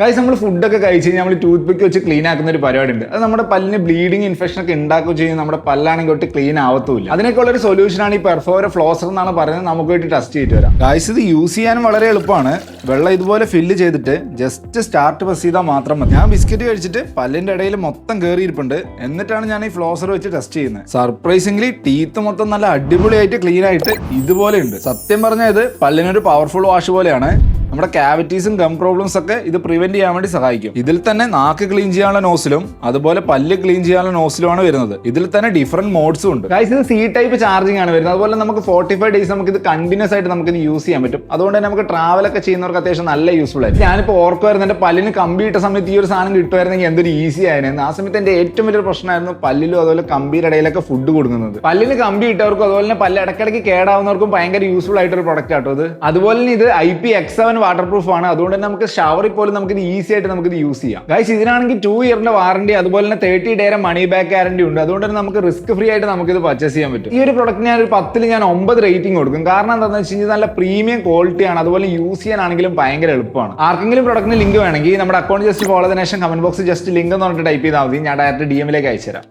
Guys, നമ്മൾ ഫുഡൊക്കെ കഴിച്ച് കഴിഞ്ഞാൽ നമ്മൾ ടൂത്ത് പിക്ക് വെച്ച് ക്ലീൻ ആക്കുന്ന ഒരു പരിപാടി ഉണ്ട്. അത് നമ്മുടെ പല്ലിന് ബ്ലീഡിങ് ഇൻഫെക്ഷൻ ഒക്കെ ഉണ്ടാക്കുകയും ചെയ്യും, നമ്മുടെ പല്ലാണെങ്കിൽ ഒട്ട് ക്ലീൻ ആവത്തുമില്ല. അതിനൊക്കെയുള്ള ഒരു സൊല്യൂഷനാണ് ഈ പെർഫോറ ഫ്ലോസർ എന്നാണ് പറയുന്നത്. നമുക്ക് വേണ്ടി ടെസ്റ്റ് ചെയ്തിട്ട് വരാം. ഗൈസ്, ഇത് യൂസ് ചെയ്യാൻ വളരെ എളുപ്പമാണ്. വെള്ളം ഇതുപോലെ ഫില്ല് ചെയ്തിട്ട് ജസ്റ്റ് സ്റ്റാർട്ട് പ്രസ് ചെയ്താൽ മാത്രം മതി. ഞാൻ ബിസ്ക്കറ്റ് കഴിച്ചിട്ട് പല്ലിന്റെ ഇടയിൽ മൊത്തം കയറിയിരിപ്പുണ്ട്. എന്നിട്ടാണ് ഞാൻ ഈ ഫ്ലോസർ വെച്ച് ടെസ്റ്റ് ചെയ്യുന്നത്. സർപ്രൈസിംഗ്ലി ടീത്ത് മൊത്തം നല്ല അടിപൊളിയായിട്ട് ക്ലീൻ ആയിട്ട് ഇതുപോലെ ഉണ്ട്. സത്യം പറഞ്ഞാൽ ഇത് പല്ലിനൊരു പവർഫുൾ വാഷ് പോലെയാണ്. നമ്മുടെ കാവിറ്റീസും ഗം പ്രോബ്ലംസ് ഒക്കെ ഇത് പ്രിവെന്റ് ചെയ്യാൻ വേണ്ടി സഹായിക്കും. ഇതിൽ തന്നെ നാക്ക് ക്ലീൻ ചെയ്യാനുള്ള നോസിലും അതുപോലെ പല്ല് ക്ലീൻ ചെയ്യാനുള്ള നോസിലുമാണ് വരുന്നത്. ഇതിൽ തന്നെ ഡിഫറെന്റ് മോഡ്സും ഉണ്ട്. ഗൈസ്, ഇത് C ടൈപ്പ് ചാർജിങ് ആണ് വരുന്നത്. അതുപോലെ നമുക്ക് 45 ഡേയ്സ് നമുക്ക് ഇത് കണ്ടിന്യൂസ് ആയിട്ട് നമുക്ക് ഇത് യൂസ് ചെയ്യാൻ പറ്റും. അതുകൊണ്ട് തന്നെ നമുക്ക് ട്രാവൽ ഒക്കെ ചെയ്യുന്നവർക്ക് അത്യാവശ്യം നല്ല യൂസ്ഫുൾ ആയിരിക്കും. ഞാനിപ്പോൾ ഓർക്കുമായിരുന്നു എന്റെ പല്ലിന് കമ്പി ഇട്ട സമയത്ത് ഈ ഒരു സാധനം കിട്ടുമായിരുന്നെങ്കിൽ എന്തൊരു ഈസി ആയിരുന്നു. ആ സമയത്ത് എന്റെ ഏറ്റവും വലിയൊരു പ്രശ്നമായിരുന്നു പല്ലിലും അതുപോലെ കമ്പിയുടെ ഇടയിലൊക്കെ ഫുഡ് കൊടുക്കുന്നത്. പല്ലിന് കമ്പി ഇട്ടവർക്കും അതുപോലെ തന്നെ പല്ല് ഇടയ്ക്കിടയ്ക്ക് കേടാവുന്നവർക്കും ഭയങ്കര യൂസ്ഫുൾ ആയിട്ടൊരു പ്രൊഡക്റ്റ് ആട്ടോ ഇത്. അതുപോലെ തന്നെ ഇത് IP-X7 വാട്ടർ പ്രൂഫ് ആണ്. അതുകൊണ്ട് തന്നെ നമുക്ക് ഷവറിൽ പോലും നമുക്ക് ഇത് ഈസി ആയിട്ട് നമുക്ക് ഇത് യൂസ് ചെയ്യാം. ഗൈസ്, ഇതിനാണെങ്കിൽ 2 ഇയറിന്റെ വാറണ്ടി അതുപോലെ തന്നെ 30 ഡേയുടെ മണി ബാക്ക് ഗ്യാരണ്ടി ഉണ്ട്. അതുകൊണ്ട് തന്നെ നമുക്ക് റിസ്ക് ഫ്രീ ആയിട്ട് നമുക്ക് ഇത് പർച്ചേസ് ചെയ്യാൻ പറ്റും. ഈ ഒരു പ്രൊഡക്റ്റ് ഞാൻ ഒരു 10ൽ ഞാൻ 9 റേറ്റിംഗ് കൊടുക്കും. കാരണം എന്താണെന്ന് വെച്ച് കഴിഞ്ഞാൽ നല്ല പ്രീമിയം ക്വാളിറ്റി ആണ്. അതുപോലെ യൂസ് ചെയ്യാനാണെങ്കിലും ഭയങ്കര എളുപ്പമാണ്. ആർക്കെങ്കിലും പ്രൊഡക്റ്റിന് ലിങ്ക് വേണമെങ്കിൽ നമ്മുടെ account just follow the nation comment ബോക്സിൽ ജസ്റ്റ് ലിങ്ക് എന്ന് പറഞ്ഞിട്ട് ടൈപ്പ് ചെയ്താൽ മതി. ഞാൻ ഡയറക്റ്റ് DM ലേക്ക് അയച്ചുതരാം.